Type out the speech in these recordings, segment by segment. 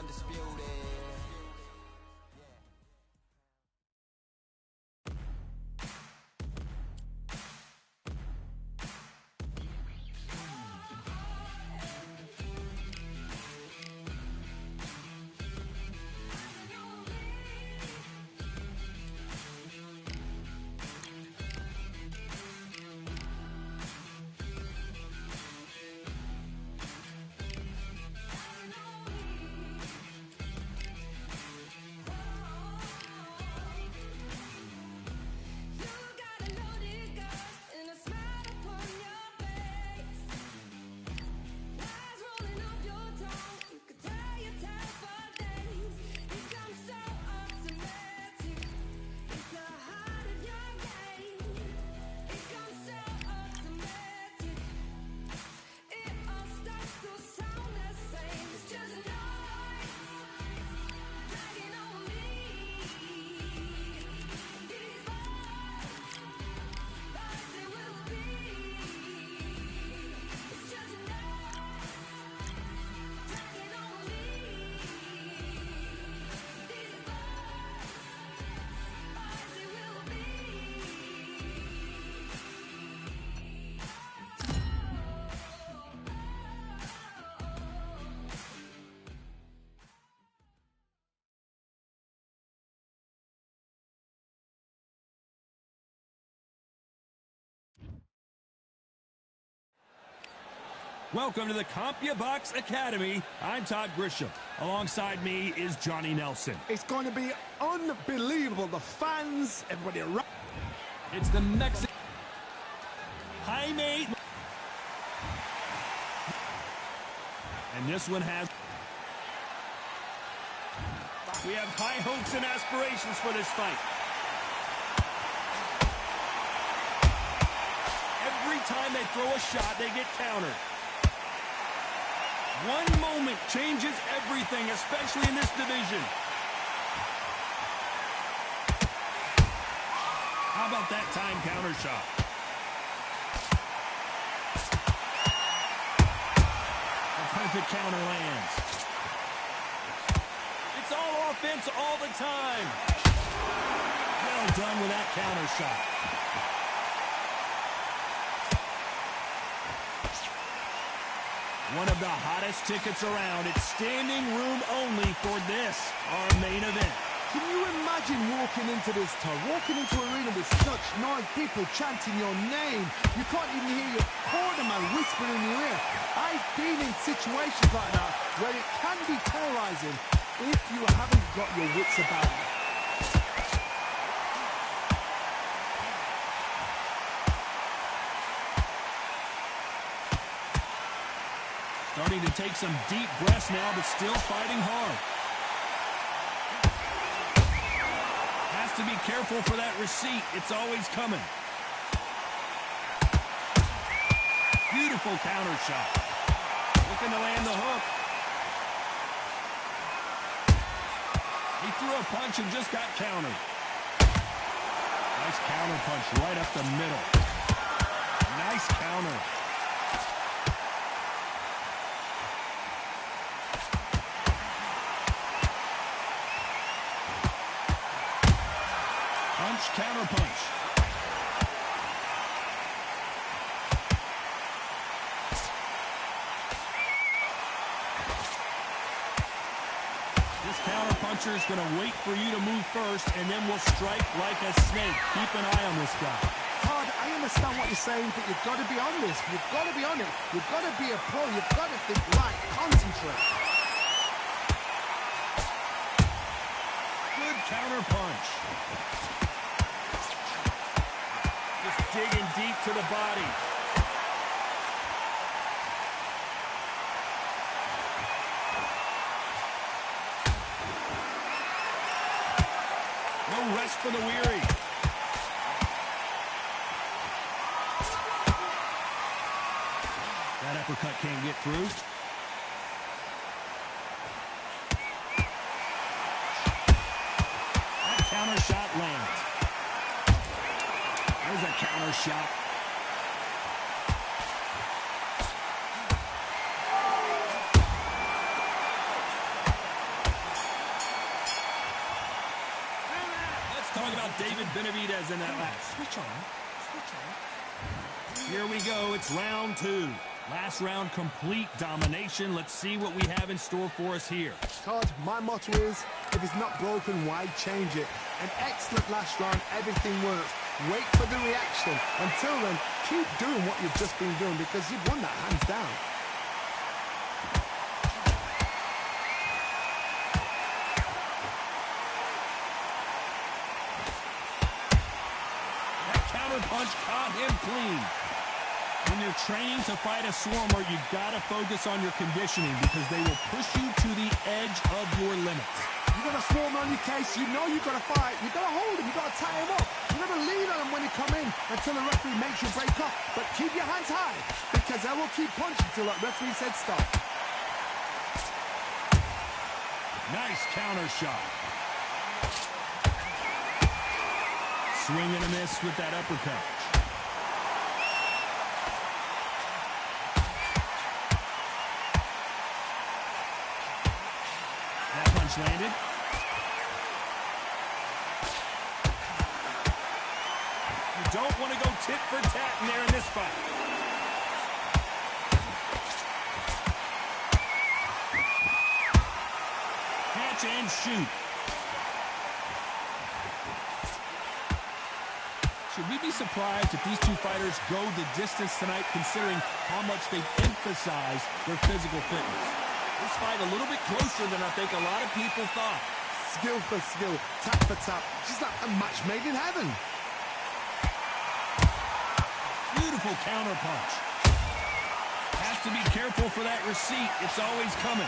Undisputed. Welcome to the CompuBox Academy. I'm Todd Grisham. Alongside me is Johnny Nelson. It's going to be unbelievable. The fans, everybody around. It's the Mexican. Hi, mate. And this one has. We have high hopes and aspirations for this fight. Every time they throw a shot, they get countered. One moment changes everything, especially in this division. How about that time counter shot? A perfect counter lands. It's all offense all the time. Well done with that counter shot. One of the hottest tickets around. It's standing room only for this, our main event. Can you imagine walking into this town, walking into an arena with such noise, people chanting your name? You can't even hear your cornerman whispering in your ear. I've been in situations like that where it can be polarizing if you haven't got your wits about you. Starting to take some deep breaths now, but still fighting hard. Has to be careful for that receipt. It's always coming. Beautiful counter shot. Looking to land the hook. He threw a punch and just got countered. Nice counter punch right up the middle. Nice counter. Counter punch. This counter puncher is going to wait for you to move first, and then will strike like a snake. Keep an eye on this guy. Todd, I understand what you're saying, but you've got to be on this. You've got to be on it. You've got to be a pro. You've got to think right. Concentrate. Good counter punch. Digging deep to the body. No rest for the weary. That uppercut can't get through. That counter shot lands. There's a counter shot. David Benavidez in that lap. Switch on. Switch on. Here we go. It's round 2. Last round, complete domination. Let's see what we have in store for us here. Todd, my motto is, if it's not broken, why change it? An excellent last round, everything works. Wait for the reaction. Until then, keep doing what you've just been doing because you've won that hands down. That counter punch caught him clean. When you're training to fight a swarmer, you've got to focus on your conditioning because they will push you to the edge of your limits. You got a swarmer on your case, you know you've got to fight. You got to hold him, you got to tie him up. You got to lean on him when he come in until the referee makes you break off. But keep your hands high because they will keep punching till that referee said stop. Nice counter shot. Swing and a miss with that uppercut. That punch landed. You don't want to go tit for tat in there in this fight. Catch and shoot. Should we be surprised if these two fighters go the distance tonight, considering how much they've emphasized their physical fitness? This fight a little bit closer than I think a lot of people thought. Skill for skill, tap for tap, just like a match made in heaven. Beautiful counter punch. Has to be careful for that receipt. It's always coming.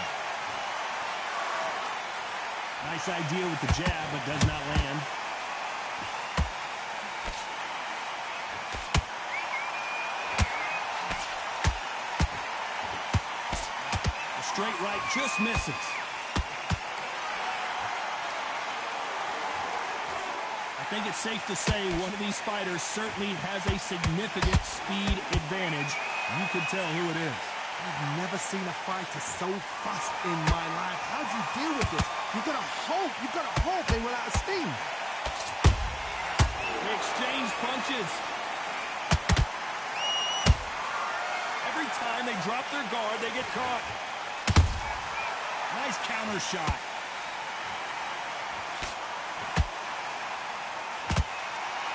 Nice idea with the jab, but does not land. Straight right just misses. I think it's safe to say one of these fighters certainly has a significant speed advantage. You can tell who it is. I've never seen a fighter so fast in my life. How do you deal with this? You've got to hope they run out of steam. They exchange punches. Every time they drop their guard, they get caught. Nice counter shot.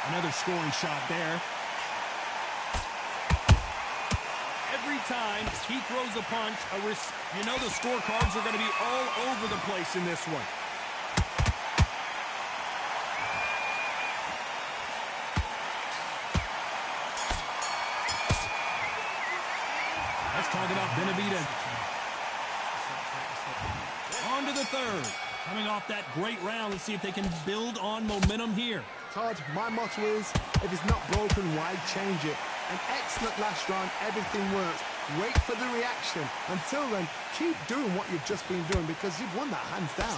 Another scoring shot there. Every time he throws a punch, you know the scorecards are going to be all over the place in this one. Let's talk about Benavidez. On to the third. Coming off that great round, let's see if they can build on momentum here. Todd, my motto is, if it's not broken, why change it? An excellent last round, everything works. Wait for the reaction. Until then, keep doing what you've just been doing because you've won that hands down.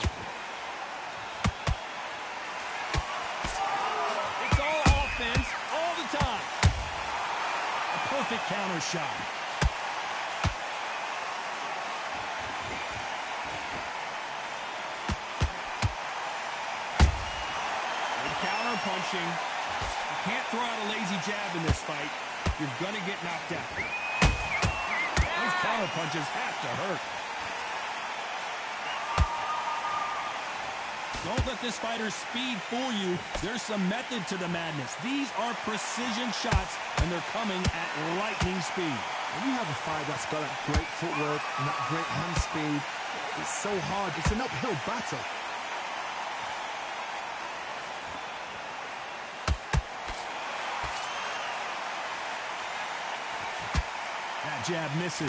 It's all offense, all the time. A perfect counter shot. Punching. You can't throw out a lazy jab in this fight. You're going to get knocked out. Those counter punches have to hurt. Don't let this fighter's speed fool you. There's some method to the madness. These are precision shots, and they're coming at lightning speed. When you have a fighter that's got that great footwork and that great hand speed, it's so hard. It's an uphill battle. Jab misses.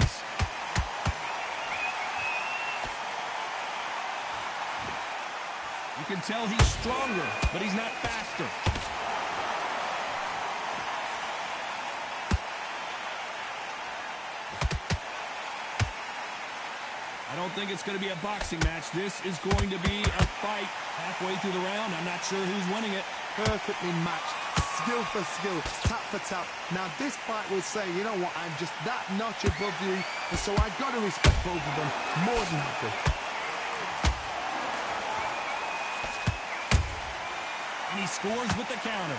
You can tell he's stronger, but he's not faster. I don't think it's going to be a boxing match. This is going to be a fight halfway through the round. I'm not sure who's winning it. Perfectly matched. Skill for skill, tap for tap. Now this fight will say, you know what, I'm just that notch above you, and so I've got to respect both of them more than happy. And he scores with the counter.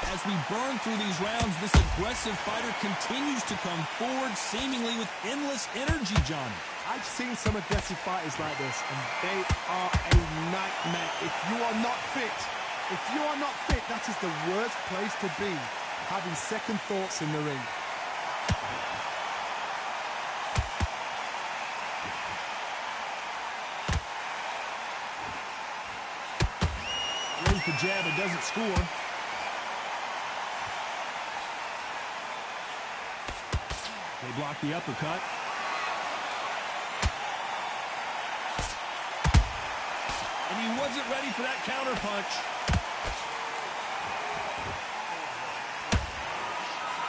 As we burn through these rounds, this aggressive fighter continues to come forward, seemingly with endless energy, Johnny. I've seen some aggressive fighters like this, and they are a nightmare. If you are not fit, that is the worst place to be, having second thoughts in the ring. Throws the jab, it doesn't score. They block the uppercut. And he wasn't ready for that counter punch.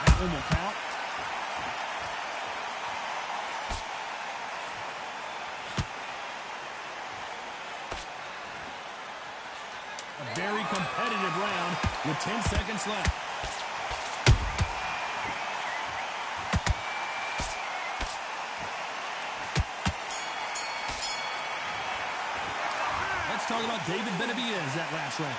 That one will count. A very competitive round with 10 seconds left. Let's talk about David Benavidez that last round.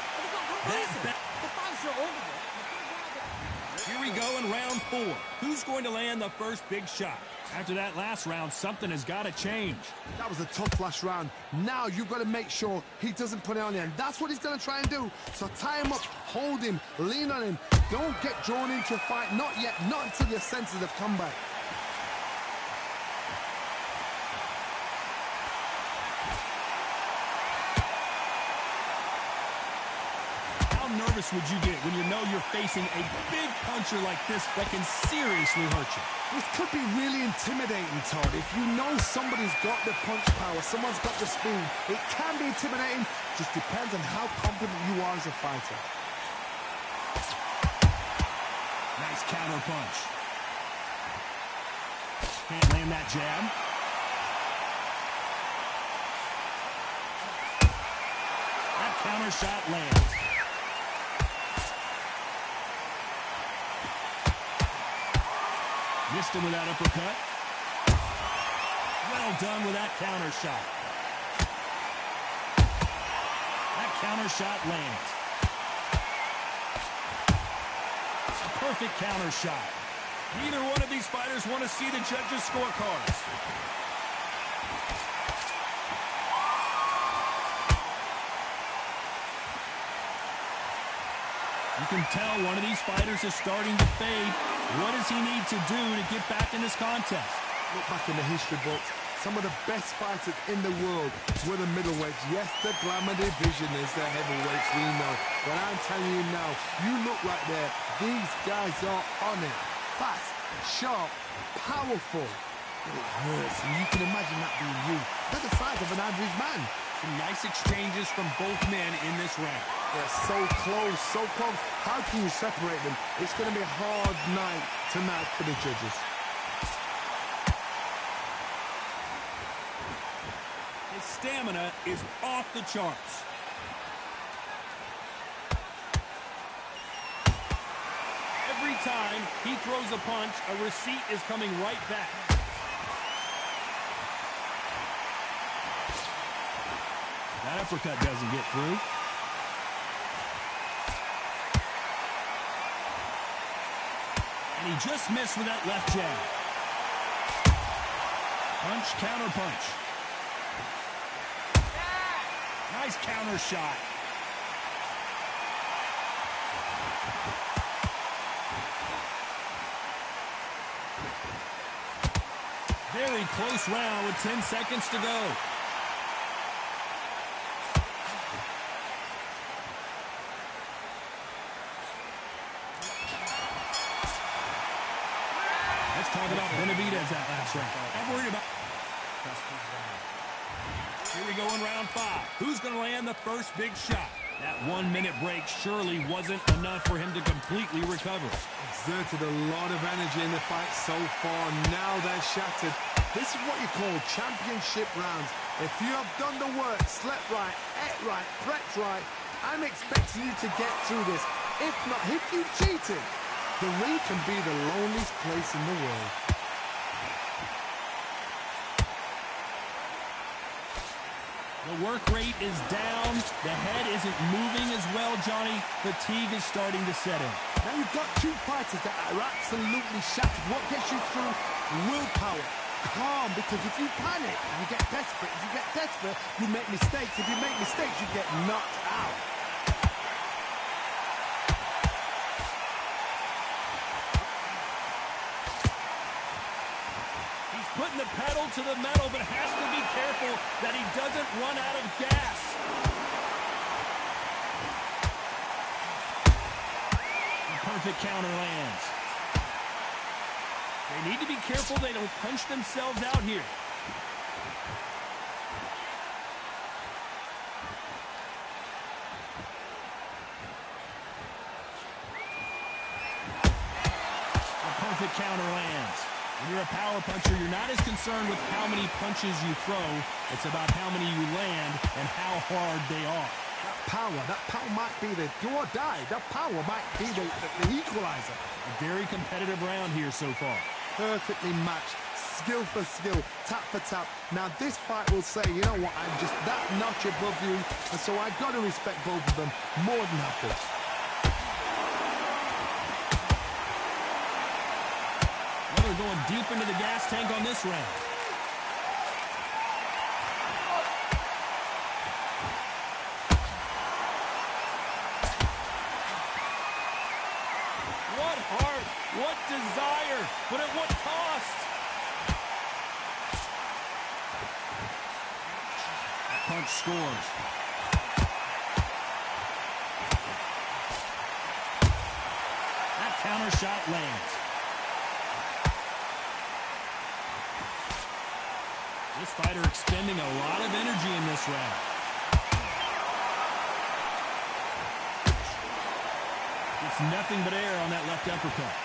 Here we go in round 4. Who's going to land the first big shot? After that last round, something has got to change. That was a tough last round. Now you've got to make sure he doesn't put it on you, and that's what he's going to try and do. So tie him up, hold him, lean on him. Don't get drawn into a fight. Not yet, not until your senses have come back. How nervous would you get when you know you're facing a big puncher like this that can seriously hurt you? This could be really intimidating, Todd. If you know somebody's got the punch power, someone's got the speed, it can be intimidating. Just depends on how confident you are as a fighter. Nice counter punch. Can't land that jab. That counter shot lands. Missed him with that uppercut. Well done with that counter shot. That counter shot lands. A perfect counter shot. Neither one of these fighters want to see the judges' scorecards. You can tell one of these fighters is starting to fade. What does he need to do to get back in this contest? Look back in the history books. Some of the best fighters in the world were the middleweights. Yes, the glamour division is the heavyweights, we know. But I'm telling you now, you look right there. These guys are on it. Fast, sharp, powerful. It hurts, and you can imagine that being you. They're the size of an average man. Some nice exchanges from both men in this round. They're so close, so close. How can you separate them? It's going to be a hard night tonight for the judges. His stamina is off the charts. Every time he throws a punch, a receipt is coming right back. That uppercut doesn't get through. And he just missed with that left jab. Punch, counter punch. Nice counter shot. Very close round with 10 seconds to go. Let's talk about Benavidez that last round. I'm worried about... Here we go in round 5. Who's going to land the first big shot? That 1-minute break surely wasn't enough for him to completely recover. Exerted a lot of energy in the fight so far. Now they're shattered. This is what you call championship rounds. If you have done the work, slept right, ate right, prepped right, I'm expecting you to get through this. If not, if you've cheated, the ring can be the loneliest place in the world. The work rate is down. The head isn't moving as well, Johnny. Fatigue is starting to set in. Now you've got two fighters that are absolutely shattered. What gets you through? Willpower. Calm, because if you panic, you get desperate. If you get desperate, you make mistakes. If you make mistakes, you get knocked out. Putting the pedal to the metal, but has to be careful that he doesn't run out of gas. The perfect counter lands. They need to be careful they don't punch themselves out here. The perfect counter lands. When you're a power puncher, you're not as concerned with how many punches you throw. It's about how many you land and how hard they are. That power might be the do or die. That power might be the equalizer. A very competitive round here so far. Perfectly matched, skill for skill, tap for tap. Now this fight will say, you know what, I'm just that notch above you, and so I've got to respect both of them more than happy. We're going deep into the gas tank on this round. What heart, what desire, but at what cost? That punch scores. That counter shot lands. This fighter expending a lot of energy in this round. It's nothing but air on that left uppercut.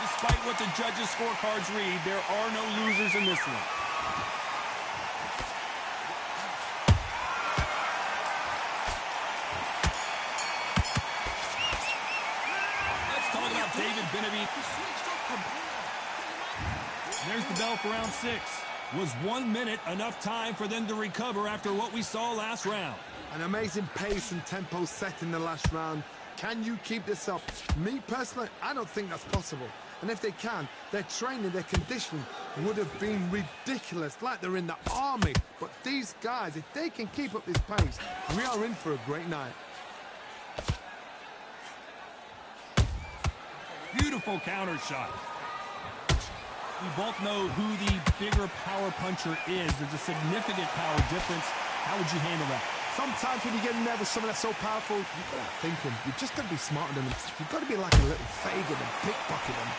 Despite what the judges' scorecards read, there are no losers in this one. There's the bell for round 6. Was 1 minute enough time for them to recover after what we saw last round? An amazing pace and tempo set in the last round. Can you keep this up? Me personally, I don't think that's possible. And if they can, their training, their conditioning would have been ridiculous, like they're in the army. But these guys, if they can keep up this pace, we are in for a great night. Beautiful counter shot. We both know who the bigger power puncher is. There's a significant power difference. How would you handle that? Sometimes when you get nervous, someone that's so powerful, you've got to think them. You've just got to be smarter than them. You've got to be like a little Fagin and pickpocket them.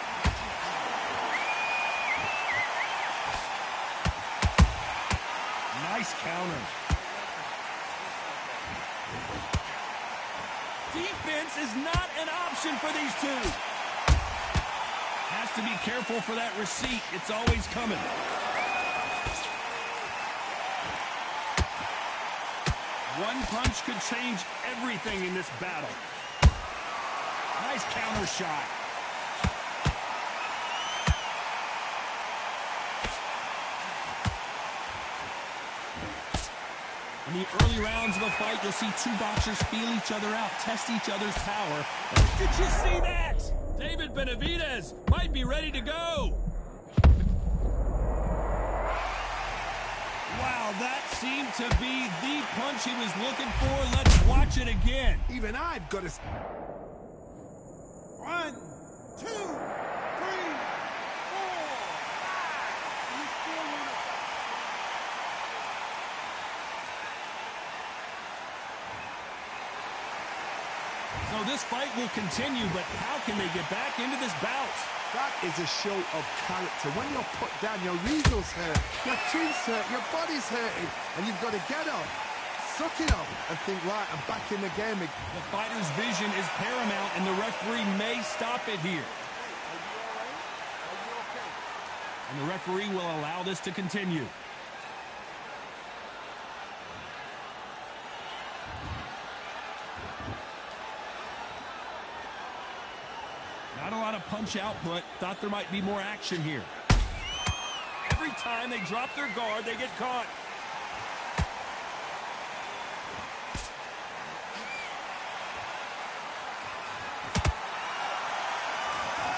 Nice counter. Defense is not an option for these two. Has to be careful for that receipt. It's always coming. One punch could change everything in this battle. Nice counter shot. In the early rounds of a fight, you'll see two boxers feel each other out, test each other's power. Did you see that? David Benavidez might be ready to go. Wow, that seemed to be the punch he was looking for. Let's watch it again. Even I've got to... 1, 2, 3, 4, 5. You still want to... So this fight will continue, but how can they get back into this bout? That is a show of character. When you're put down, your eagles hurt, your chin's hurt, your body's hurting, and you've got to get up, suck it up, and think, right, I'm back in the game again. The fighter's vision is paramount, and the referee may stop it here. Are you all right? Are you okay? And the referee will allow this to continue. punch output. Thought there might be more action here. Every time they drop their guard, they get caught.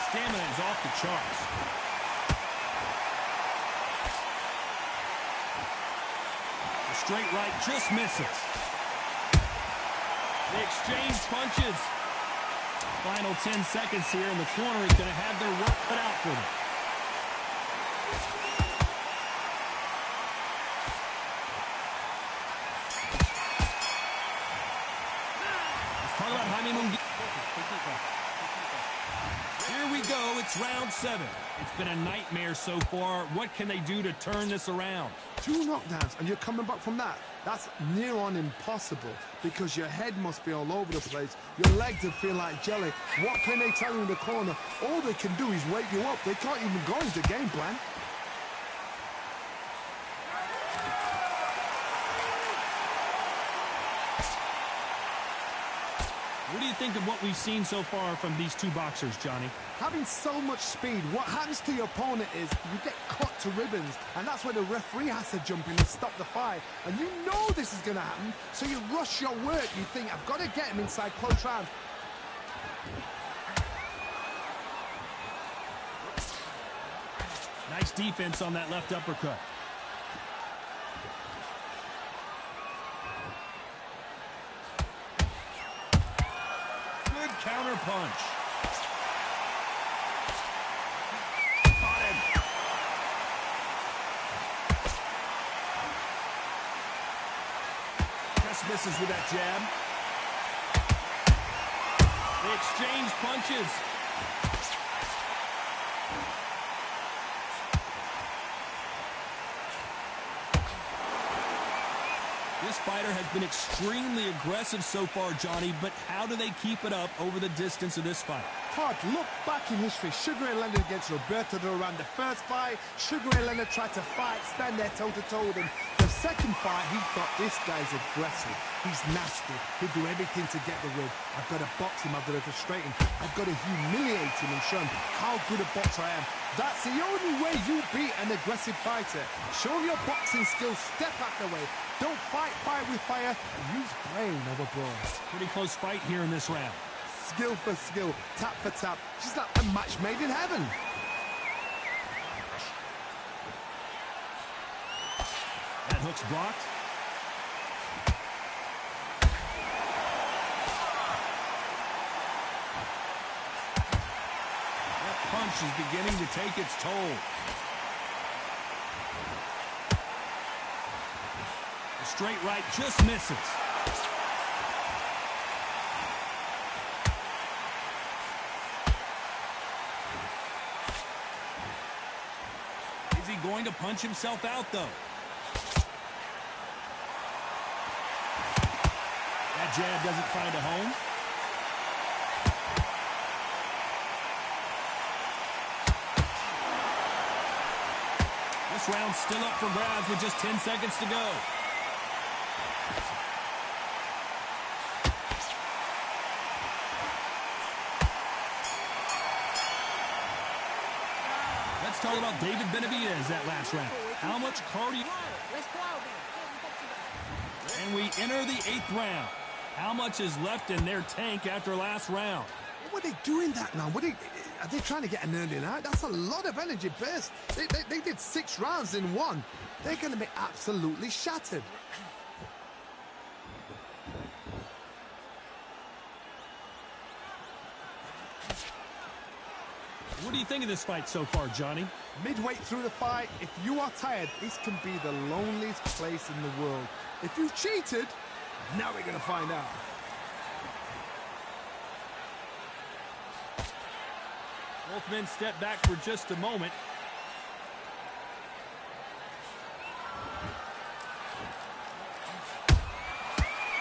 Stamina is off the charts. The straight right just misses. They exchange punches. Final 10 seconds here, and the corner is going to have their work cut out for them. Let's talk about Jaime Munguia. Here we go. It's round 7. It's been a nightmare so far. What can they do to turn this around? 2 knockdowns, and you're coming back from that. That's near on impossible because your head must be all over the place. Your legs will feel like jelly. What can they tell you in the corner? All they can do is wake you up. They can't even go into game plan. What do you think of what we've seen so far from these 2 boxers, Johnny? Having so much speed, what happens to your opponent is you get cut to ribbons, and that's where the referee has to jump in and stop the fight. And you know this is going to happen, so you rush your work. You think, I've got to get him inside close rounds. Nice defense on that left uppercut. Good counter punch. Caught him. Just misses with that jab. They exchange punches. This fighter has been extremely aggressive so far, Johnny, but how do they keep it up over the distance of this fight? Hard. Look back in history. Sugar Ray Leonard against Roberto Duran. The first fight, Sugar Ray Leonard tried to fight, stand there toe-to-toe with him. The second fight, he thought, this guy's aggressive. He's nasty. He'll do everything to get the win. I've got to box him. I've got to frustrate him. I've got to humiliate him and show him how good a boxer I am. That's the only way you beat an aggressive fighter. Show your boxing skills. Step out the way. Don't fight fire with fire. Use brain over brawn. Pretty close fight here in this round. Skill for skill, tap for tap. Just like a match made in heaven. That hook's blocked. That punch is beginning to take its toll. The straight right just misses. Is he going to punch himself out, though? That jab doesn't find a home. This round's still up for grabs with just 10 seconds to go. Let's talk about David Benavidez that last round. How much cardio? And we enter the 8th round. How much is left in their tank after last round? What are they doing that now? Are they trying to get an early night? That's a lot of energy burst. They did 6 rounds in 1. They're going to be absolutely shattered. What do you think of this fight so far, Johnny? Midway through the fight, if you are tired, this can be the loneliest place in the world. If you cheated, now we're going to find out. Both men step back for just a moment.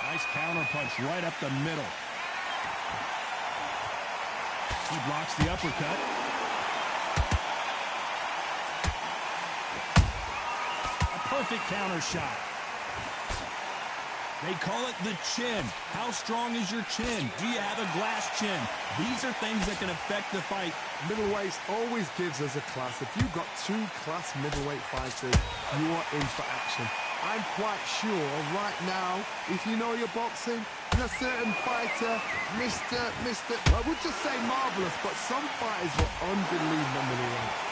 Nice counter punch right up the middle. He blocks the uppercut. A perfect counter shot. They call it the chin. How strong is your chin? Do you have a glass chin? These are things that can affect the fight. Middleweights always gives us a class. If you've got two class middleweight fighters, you are in for action. I'm quite sure right now, if you know your boxing, a certain fighter, I would just say marvelous, but some fighters were unbelievable middleweight.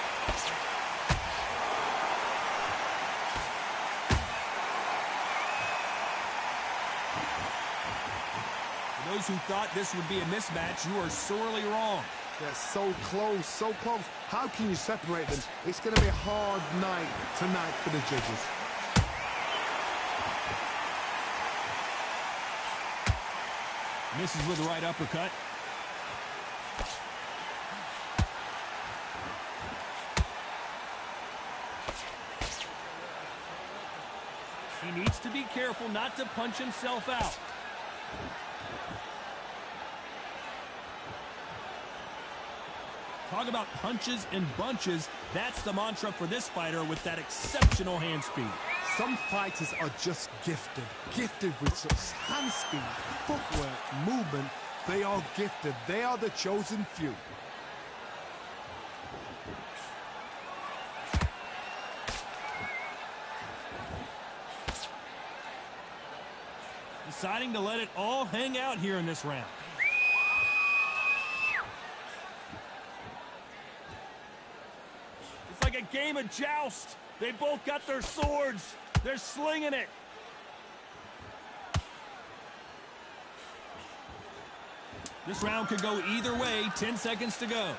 Those who thought this would be a mismatch, you are sorely wrong. They're so close, so close. How can you separate them? It's going to be a hard night tonight for the judges. Misses with the right uppercut. He needs to be careful not to punch himself out. Talk about punches and bunches. That's the mantra for this fighter with that exceptional hand speed. Some fighters are just gifted with such hand speed, footwork, movement. They are gifted. They are the chosen few. Deciding to let it all hang out here in this round. It's like a game of joust. They both got their swords. They're slinging it. This round could go either way. 10 seconds to go.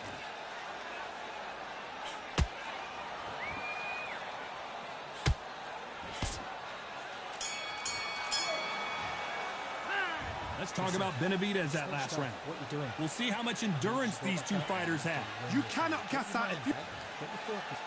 Let's talk about Benavidez that last round. What you doing? We'll see how much endurance these two fighters have. You cannot gas out if you... Get the focus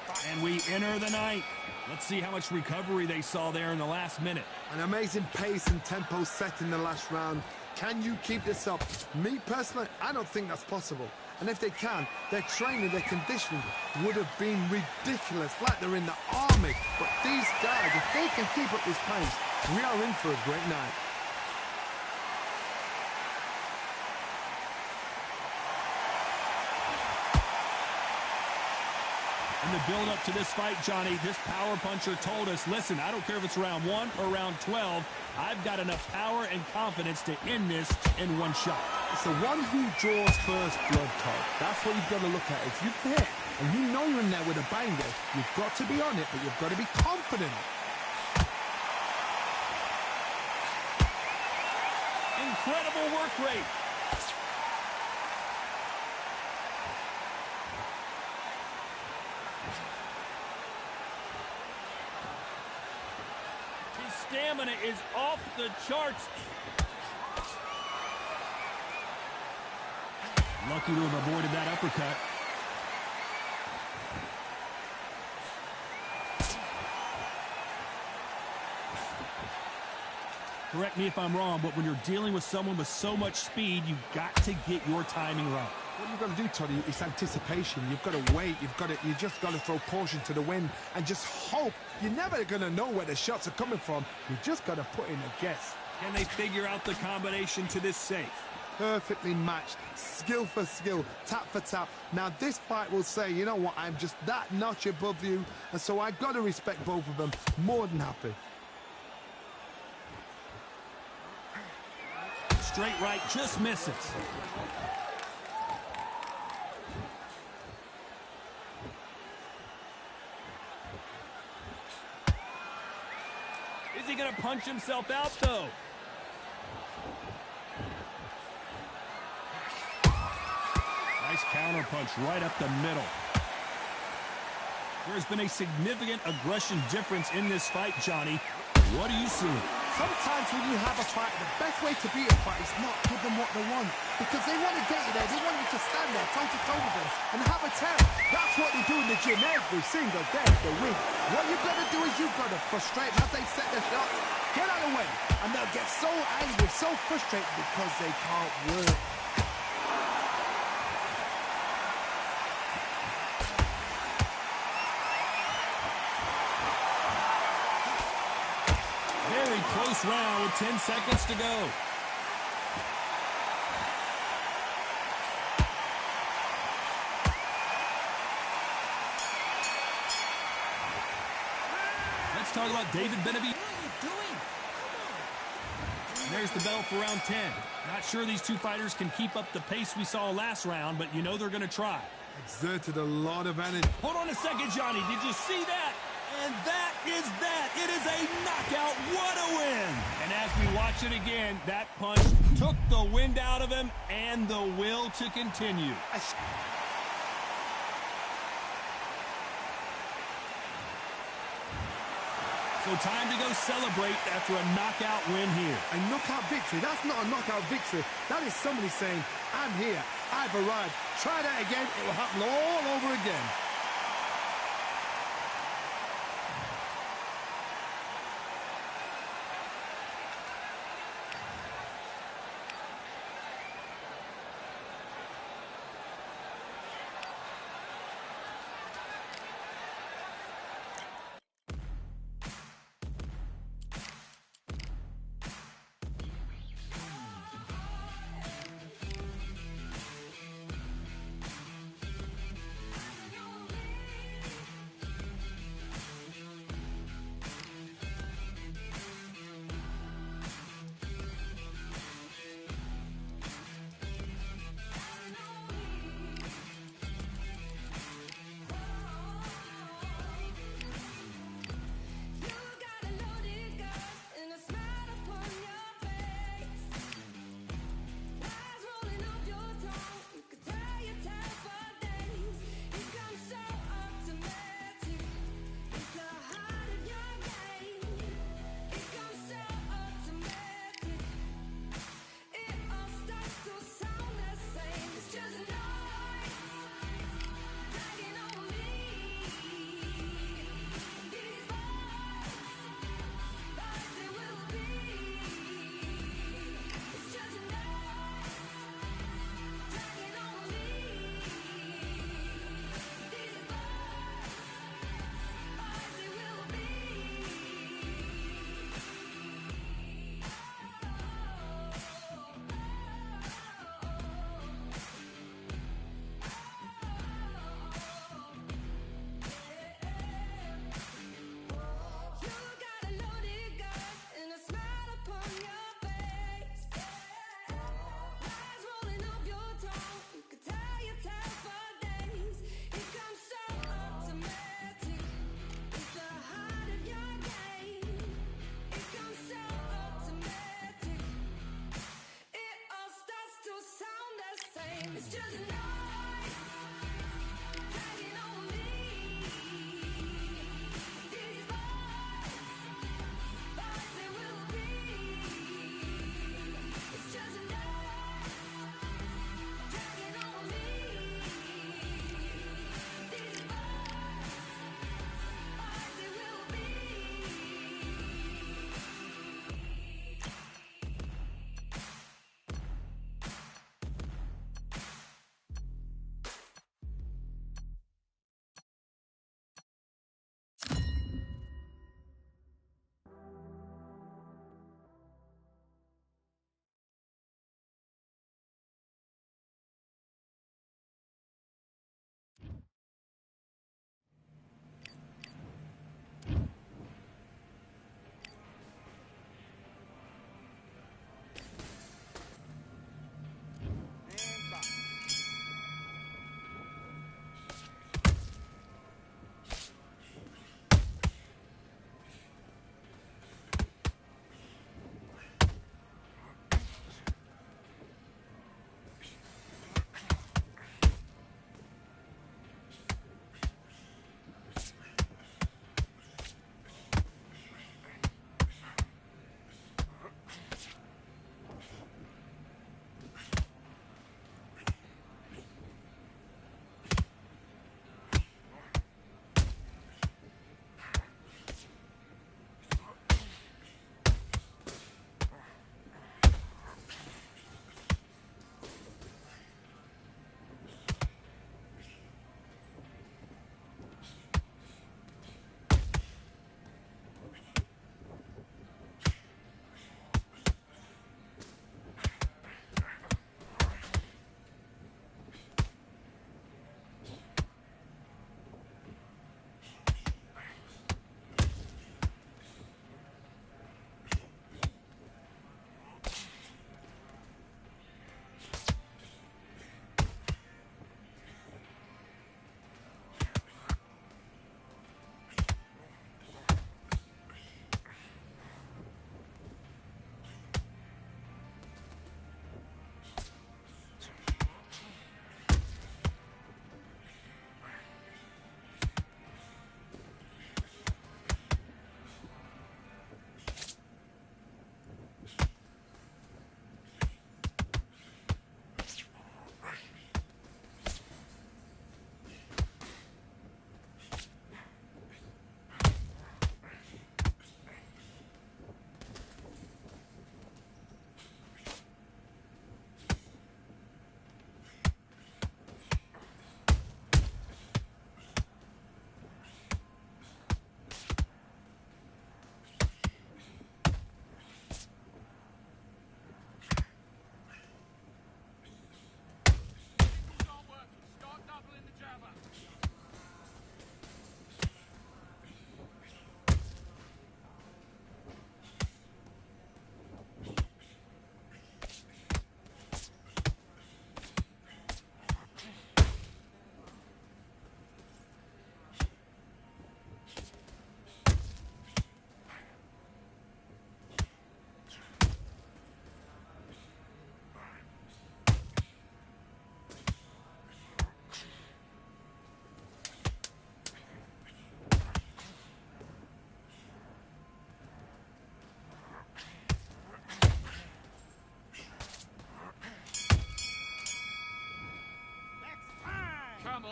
back. And we enter the ninth. Let's see how much recovery they saw there in the last minute. An amazing pace and tempo set in the last round. Can you keep this up? Me, personally, I don't think that's possible. And if they can, their training, their conditioning would have been ridiculous, like they're in the army. But these guys, if they can keep up this pace, we are in for a great night. In the build-up to this fight, Johnny, this power puncher told us, listen, I don't care if it's round 1 or round 12, I've got enough power and confidence to end this in one shot. It's the one who draws first blood, Todd. That's what you've got to look at. If you hit and you know you're in there with a banger, you've got to be on it, but you've got to be confident. Incredible work rate. His stamina is off the charts. Lucky to have avoided that uppercut. Correct me if I'm wrong, but when you're dealing with someone with so much speed, you've got to get your timing right. What you've got to do, Toddy, is anticipation. You've got to wait. You just got to throw caution to the wind and just hope. You're never going to know where the shots are coming from. You just got to put in a guess. Can they figure out the combination to this safe? Perfectly matched, skill for skill, tap for tap. Now this fight will say, you know what, I'm just that notch above you, and so I've got to respect both of them. More than happy. Straight right, just misses. Is he going to punch himself out, though? Nice counter punch right up the middle. There's been a significant aggression difference in this fight, Johnny. What are you seeing? Sometimes when you have a fight, the best way to beat a fight is not give them what they want. Because they want to get you there. They want you to stand there toe-to-toe with them and have a tear. That's what they do in the gym every single day. They win. What you've got to do is you've got to frustrate them as they set their shots. Get out of the way. And they'll get so angry, so frustrated because they can't work. Very close round with 10 seconds to go. Let's talk about David Benavidez. What are you doing? And there's the bell for round 10. Not sure these two fighters can keep up the pace we saw last round, but you know they're going to try. Exerted a lot of energy. Hold on a second, Johnny. Did you see that? And that is that. It is a knockout. What a win. And as we watch it again, that punch took the wind out of him and the will to continue. So time to go celebrate after a knockout win here. A knockout victory? That's not a knockout victory. That is somebody saying, I'm here, I've arrived. Try that again, it will happen all over again.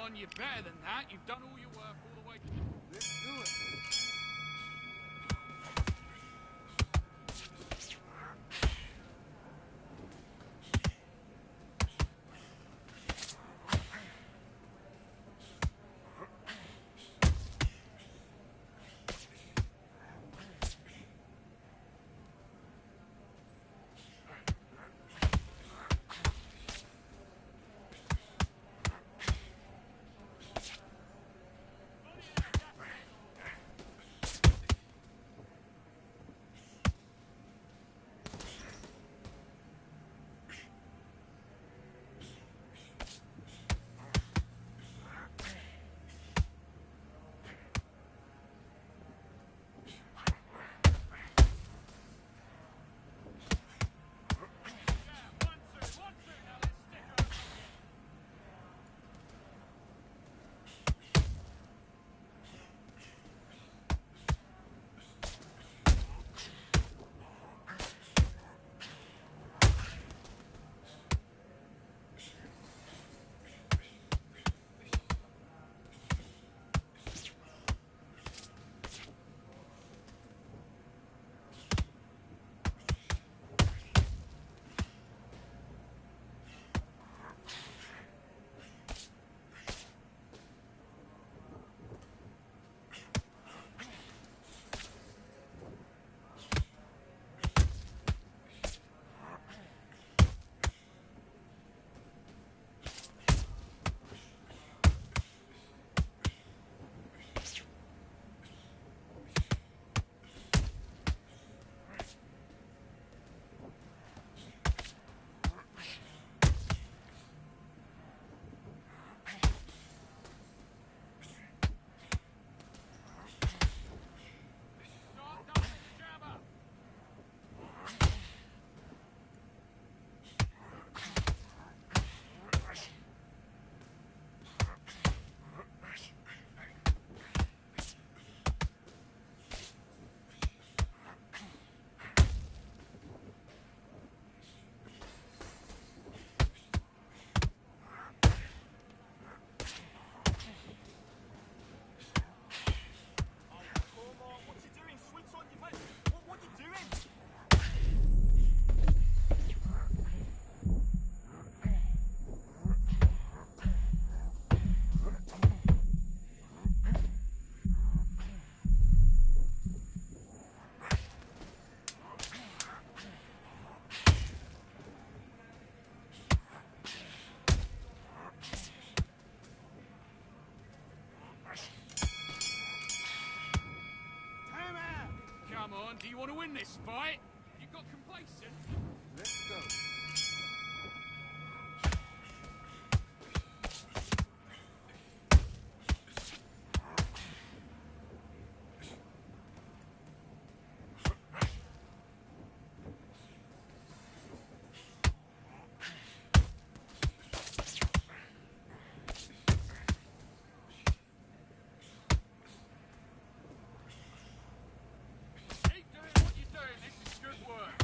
on, you're better than that. You've done all your work all the way. Let's do it. Come on, do you want to win this fight? You got complacent? Let's go. Keep doing what you're doing. This is good work.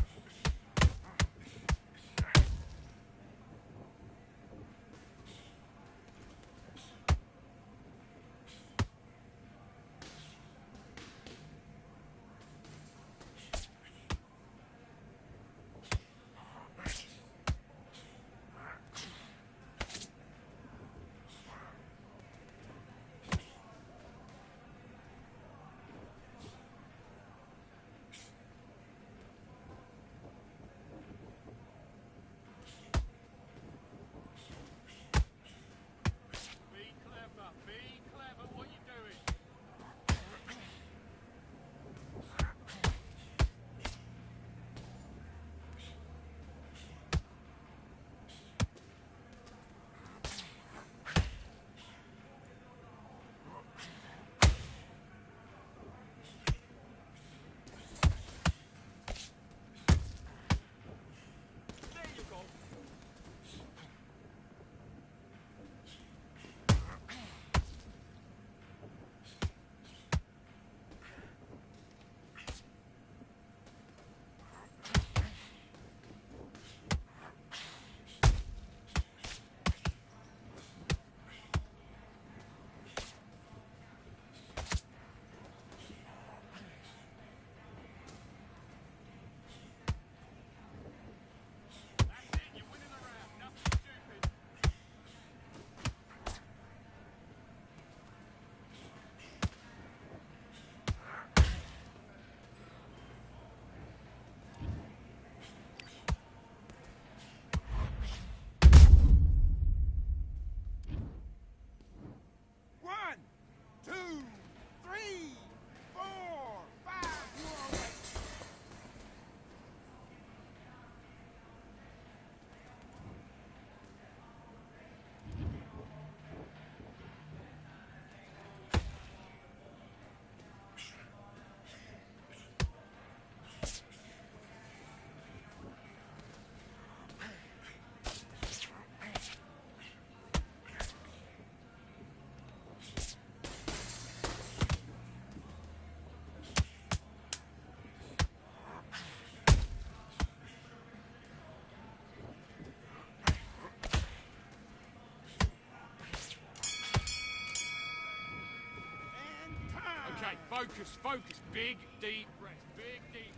Focus, focus. Big, deep breath. Big, deep.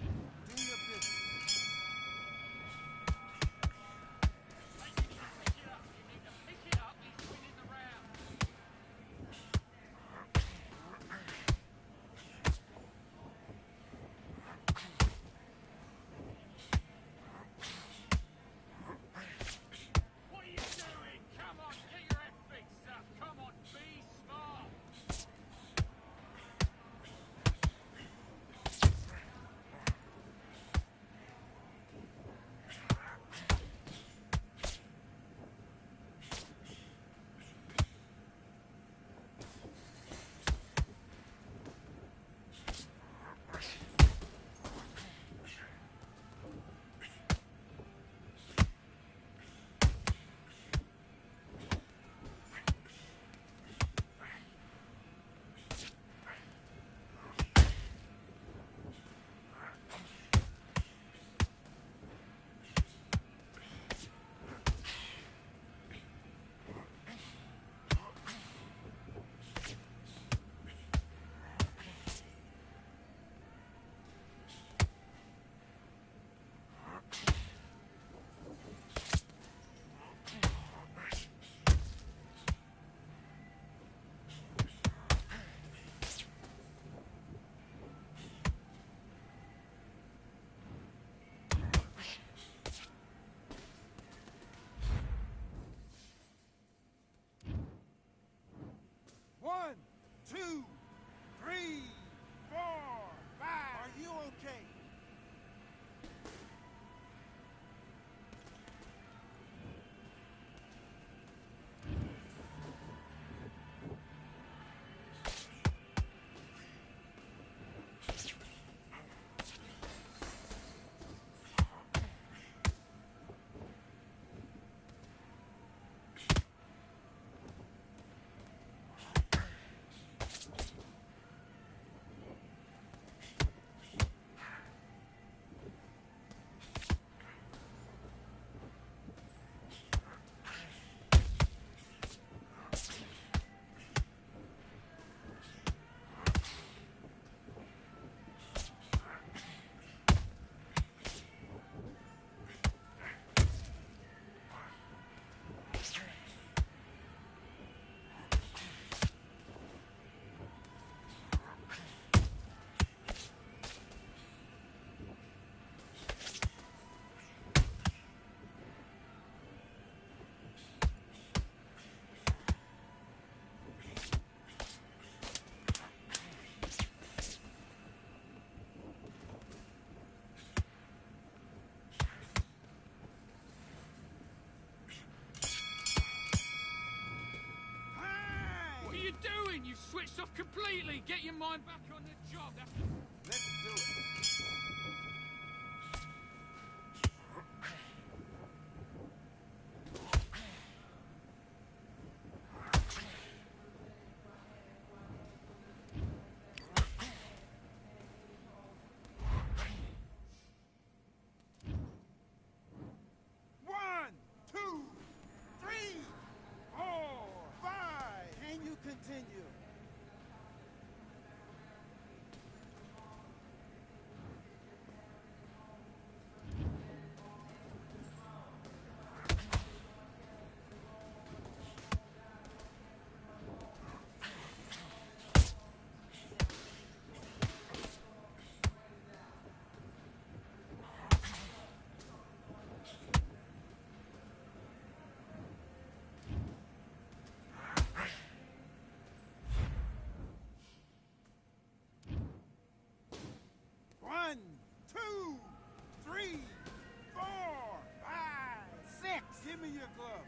Do your business. Pick it up. You need to pick it up. He's winning the round. What are you doing? Come on, get your head fixed up. Come on, be smart. One, two, three, four, five. Are you okay? What are you doing? You've switched off completely. Get your mind back on the job. Let's do it. One, two, three, four, five. Can you continue? One, two, three, four, five, six. Give me your gloves.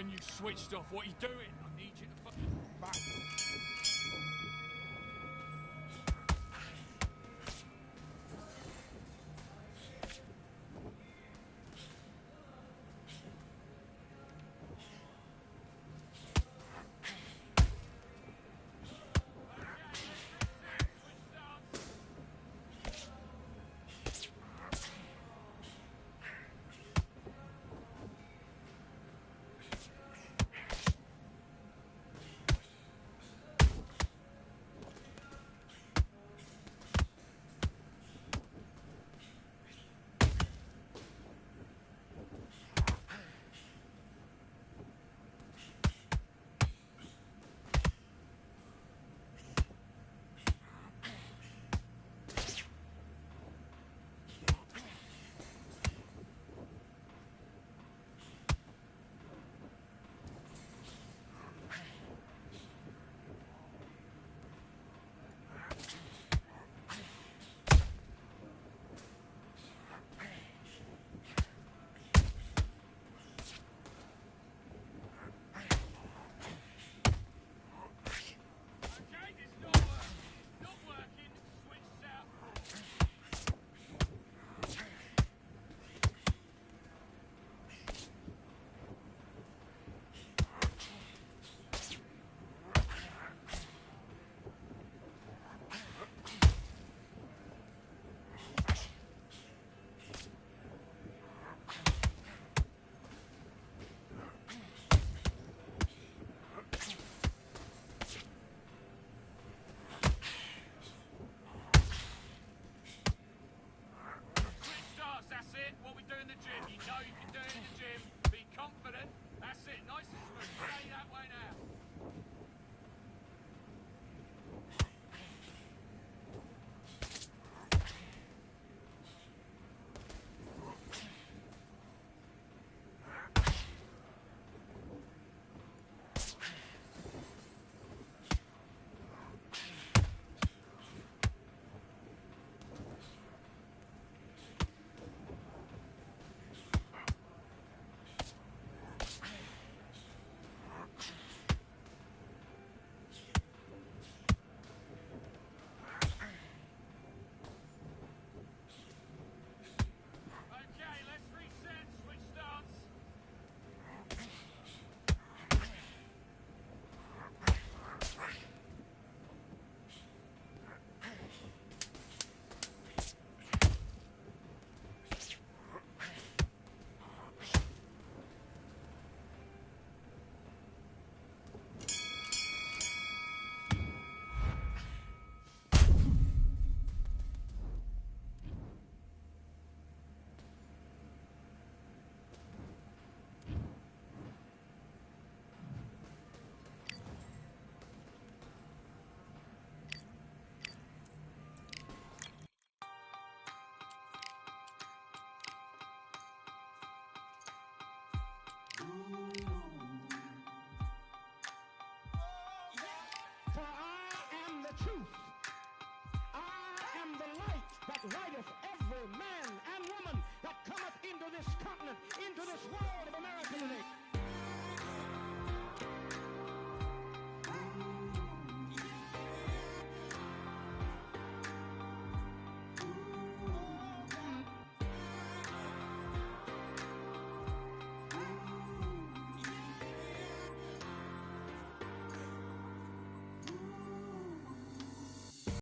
Jalin, you switched off. What are you doing?